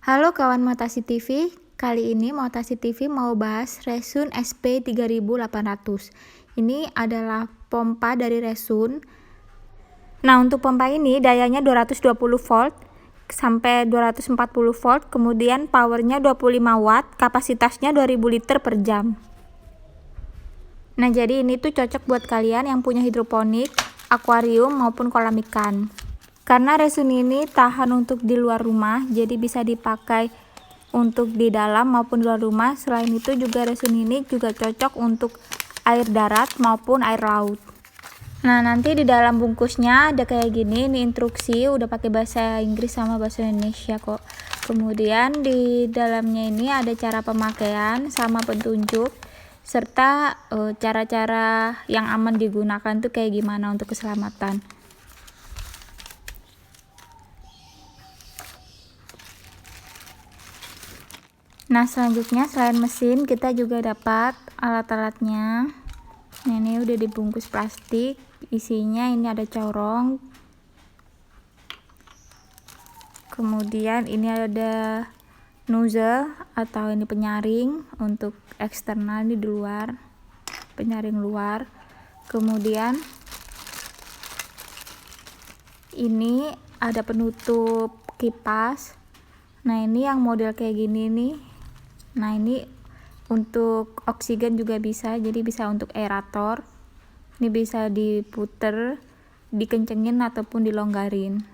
Halo kawan Motasi TV, kali ini Motasi TV mau bahas Resun SP3800. Ini adalah pompa dari Resun. Nah, untuk pompa ini dayanya 220 volt sampai 240 volt, kemudian powernya 25 watt, kapasitasnya 2000 liter per jam. Nah, jadi ini tuh cocok buat kalian yang punya hidroponik, akuarium maupun kolam ikan. Karena Resun ini tahan untuk di luar rumah, jadi bisa dipakai untuk di dalam maupun di luar rumah. Selain itu juga Resun ini juga cocok untuk air darat maupun air laut. Nah, nanti di dalam bungkusnya ada kayak gini, ini instruksi, udah pakai bahasa Inggris sama bahasa Indonesia kok. Kemudian di dalamnya ini ada cara pemakaian sama petunjuk, serta cara-cara yang aman digunakan tuh kayak gimana untuk keselamatan. Nah, selanjutnya selain mesin kita juga dapat alat-alatnya. Nah, ini udah dibungkus plastik, isinya ini ada corong, kemudian ini ada nozzle atau ini penyaring untuk eksternal, ini di luar, penyaring luar. Kemudian ini ada penutup kipas. Nah, ini yang model kayak gini nih. Nah, ini untuk oksigen juga bisa, jadi bisa untuk aerator. Ini bisa diputer, dikencengin ataupun dilonggarin.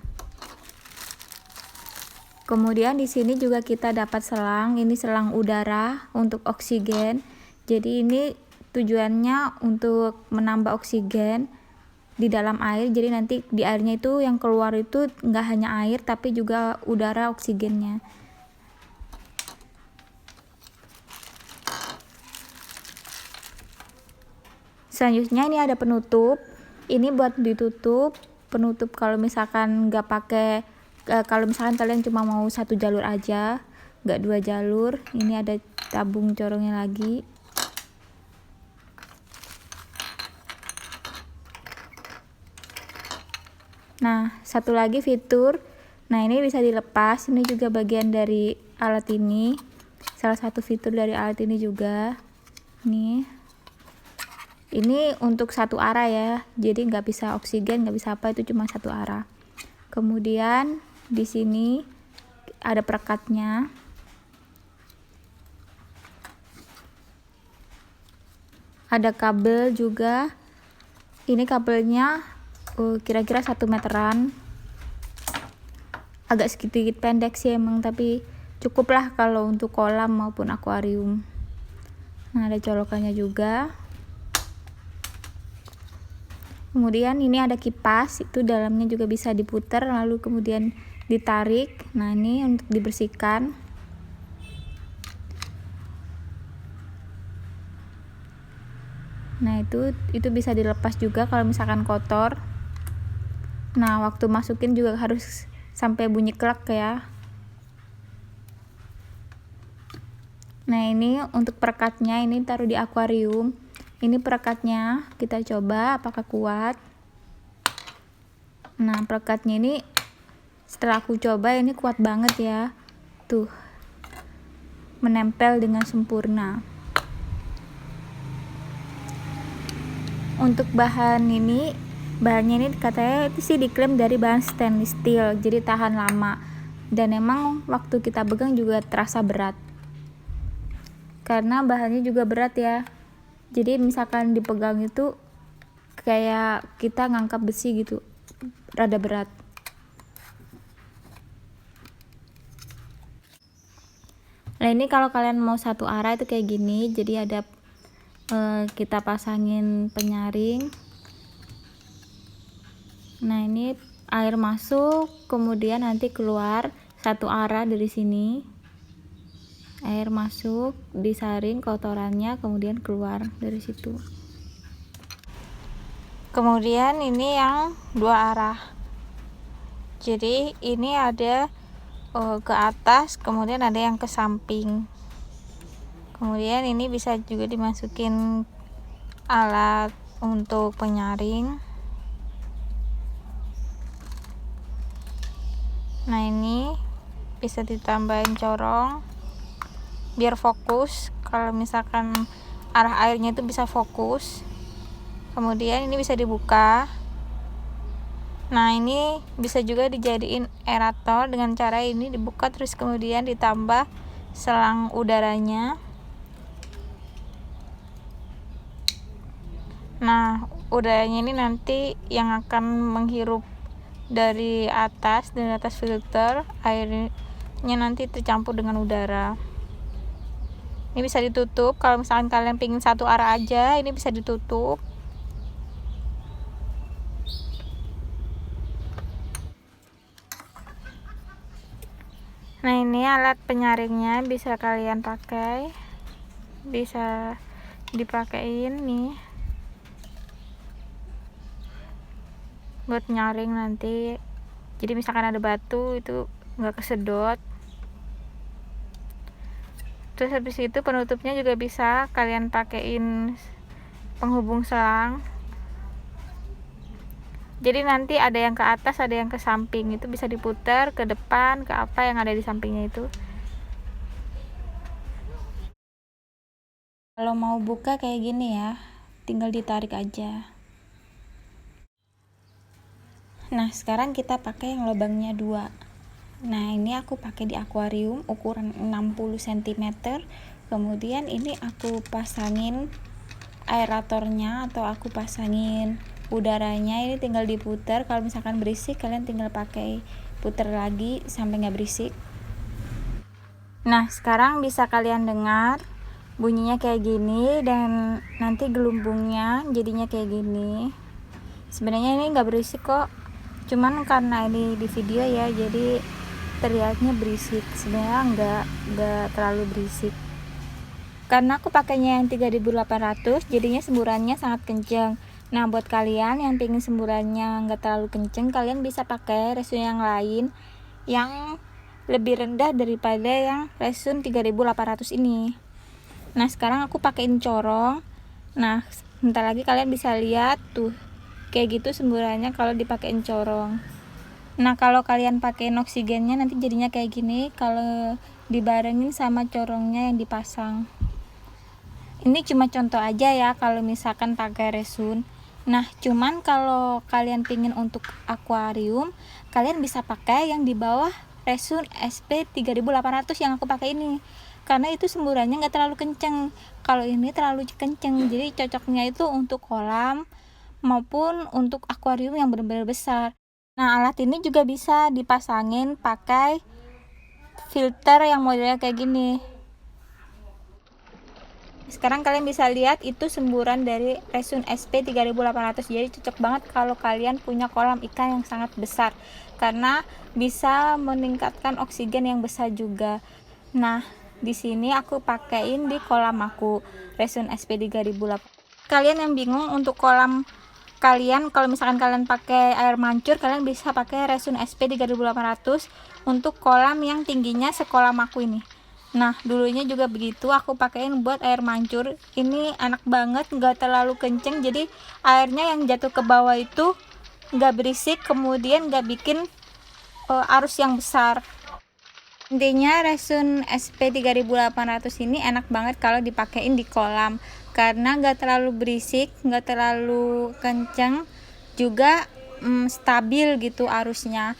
Kemudian di sini juga kita dapat selang, ini selang udara untuk oksigen. Jadi ini tujuannya untuk menambah oksigen di dalam air, jadi nanti di airnya itu yang keluar itu nggak hanya air tapi juga udara oksigennya. Selanjutnya ini ada penutup, ini buat ditutup, penutup kalau misalkan nggak pakai, kalau misalkan kalian cuma mau satu jalur aja, nggak dua jalur. Ini ada tabung corongnya lagi. Nah, satu lagi fitur, nah ini bisa dilepas, ini juga bagian dari alat ini, salah satu fitur dari alat ini juga. Ini untuk satu arah ya, jadi nggak bisa oksigen, nggak bisa apa, itu cuma satu arah. Kemudian di sini ada perekatnya. Ada kabel juga. Ini kabelnya kira-kira 1 meteran. Agak sedikit pendek sih emang, tapi cukuplah kalau untuk kolam maupun akuarium. Nah, ada colokannya juga. Kemudian ini ada kipas, itu dalamnya juga bisa diputar lalu kemudian ditarik. Nah, ini untuk dibersihkan. Nah, itu bisa dilepas juga kalau misalkan kotor. Nah, waktu masukin juga harus sampai bunyi klak ya. Nah, ini untuk perekatnya, ini taruh di akuarium. Ini perekatnya, kita coba apakah kuat. Nah, perekatnya ini setelah aku coba ini kuat banget ya. Tuh, menempel dengan sempurna. Untuk bahannya ini katanya itu sih diklaim dari bahan stainless steel, jadi tahan lama. Dan emang waktu kita pegang juga terasa berat. Karena bahannya juga berat ya. Jadi misalkan dipegang itu kayak kita ngangkat besi gitu, rada berat. Nah, ini kalau kalian mau satu arah itu kayak gini, jadi ada kita pasangin penyaring. Nah, ini air masuk, kemudian nanti keluar satu arah dari sini. Air masuk, disaring kotorannya, kemudian keluar dari situ. Kemudian ini yang dua arah. Jadi ini ada ke atas, kemudian ada yang ke samping. Kemudian ini bisa juga dimasukin alat untuk penyaring. Nah, ini bisa ditambahin corong biar fokus. Kalau misalkan arah airnya itu bisa fokus. Kemudian ini bisa dibuka. Nah, ini bisa juga dijadiin aerator dengan cara ini dibuka terus kemudian ditambah selang udaranya. Nah, udaranya ini nanti yang akan menghirup dari atas filter, airnya nanti tercampur dengan udara. Ini bisa ditutup. Kalau misalkan kalian pengen satu arah aja, ini bisa ditutup. Nah, ini alat penyaringnya bisa kalian pakai, bisa dipakein nih buat nyaring nanti. Jadi misalkan ada batu itu nggak kesedot. Terus habis itu penutupnya juga bisa kalian pakein penghubung selang. Jadi nanti ada yang ke atas, ada yang ke samping, itu bisa diputar ke depan, ke apa yang ada di sampingnya itu. Kalau mau buka kayak gini ya, tinggal ditarik aja. Nah, sekarang kita pakai yang lubangnya 2. Nah, ini aku pakai di akuarium ukuran 60 cm. Kemudian ini aku pasangin aeratornya atau aku pasangin udaranya. Ini tinggal diputar. Kalau misalkan berisik, kalian tinggal pakai putar lagi sampai nggak berisik. Nah, sekarang bisa kalian dengar bunyinya kayak gini dan nanti gelumbungnya jadinya kayak gini. Sebenarnya ini nggak berisik kok, cuman karena ini di video ya, jadi terlihatnya berisik. Sebenarnya nggak terlalu berisik. Karena aku pakainya yang 3800, jadinya semburannya sangat kencang. Nah, buat kalian yang pengen semburannya nggak terlalu kencang, kalian bisa pakai resun yang lain yang lebih rendah daripada yang resun 3800 ini. Nah, sekarang aku pakein corong. Nah, bentar lagi kalian bisa lihat tuh kayak gitu semburannya kalau dipakein corong. Nah, kalau kalian pakein oksigennya nanti jadinya kayak gini kalau dibarengin sama corongnya yang dipasang. Ini cuma contoh aja ya kalau misalkan pakai resun. Nah, cuman kalau kalian pingin untuk akuarium, kalian bisa pakai yang di bawah resun SP 3800 yang aku pakai ini. Karena itu semburannya nggak terlalu kenceng. Kalau ini terlalu kenceng, jadi cocoknya itu untuk kolam maupun untuk akuarium yang benar-benar besar. Nah, alat ini juga bisa dipasangin pakai filter yang modelnya kayak gini. Sekarang kalian bisa lihat itu semburan dari resun SP 3800. Jadi cocok banget kalau kalian punya kolam ikan yang sangat besar karena bisa meningkatkan oksigen yang besar juga. Nah, di sini aku pakein di kolam aku resun SP 3800. Kalian yang bingung untuk kolam kalian, kalau misalkan kalian pakai air mancur, kalian bisa pakai resun SP 3800 untuk kolam yang tingginya sekolam aku ini. Nah, dulunya juga begitu aku pakein buat air mancur. Ini enak banget, nggak terlalu kenceng, jadi airnya yang jatuh ke bawah itu nggak berisik, kemudian nggak bikin arus yang besar. Intinya resun SP 3800 ini enak banget kalau dipakein di kolam karena nggak terlalu berisik, nggak terlalu kenceng, juga stabil gitu arusnya.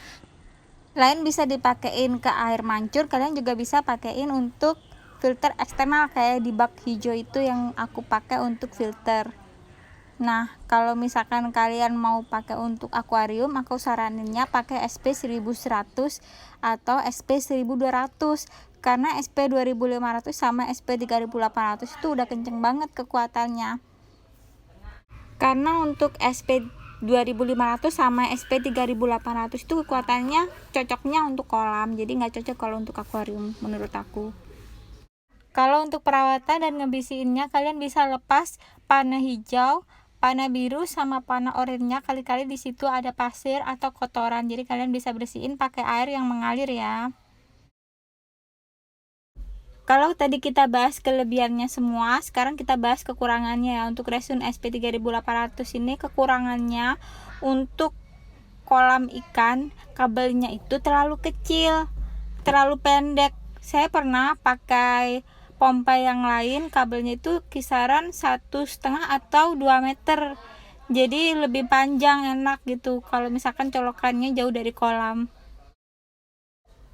Lain bisa dipakein ke air mancur, kalian juga bisa pakein untuk filter eksternal kayak di bak hijau itu yang aku pakai untuk filter. Nah, kalau misalkan kalian mau pakai untuk akuarium, aku saraninnya pakai SP 1100 atau SP 1200 karena SP 2500 sama SP 3800 itu udah kenceng banget kekuatannya. Karena untuk SP 2500 sama SP 3800 itu kekuatannya cocoknya untuk kolam, jadi nggak cocok kalau untuk akuarium menurut aku. Kalau untuk perawatan dan ngebisiinnya, kalian bisa lepas panah hijau, panah biru sama panah oranye. Kali-kali di situ ada pasir atau kotoran, jadi kalian bisa bersihin pakai air yang mengalir ya. Kalau tadi kita bahas kelebihannya semua, sekarang kita bahas kekurangannya. Untuk resun SP 3800 ini kekurangannya untuk kolam ikan, kabelnya itu terlalu kecil. terlalu pendek. Saya pernah pakai pompa yang lain, kabelnya itu kisaran 1,5 atau 2 meter, jadi lebih panjang, enak gitu kalau misalkan colokannya jauh dari kolam.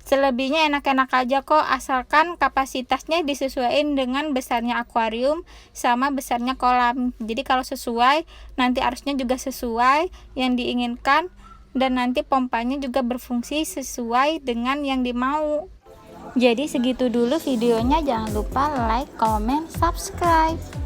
Selebihnya enak-enak aja kok, asalkan kapasitasnya disesuaikan dengan besarnya akuarium sama besarnya kolam. Jadi kalau sesuai, nanti arusnya juga sesuai yang diinginkan, dan nanti pompanya juga berfungsi sesuai dengan yang dimau. Jadi segitu dulu videonya, jangan lupa like, comment, subscribe.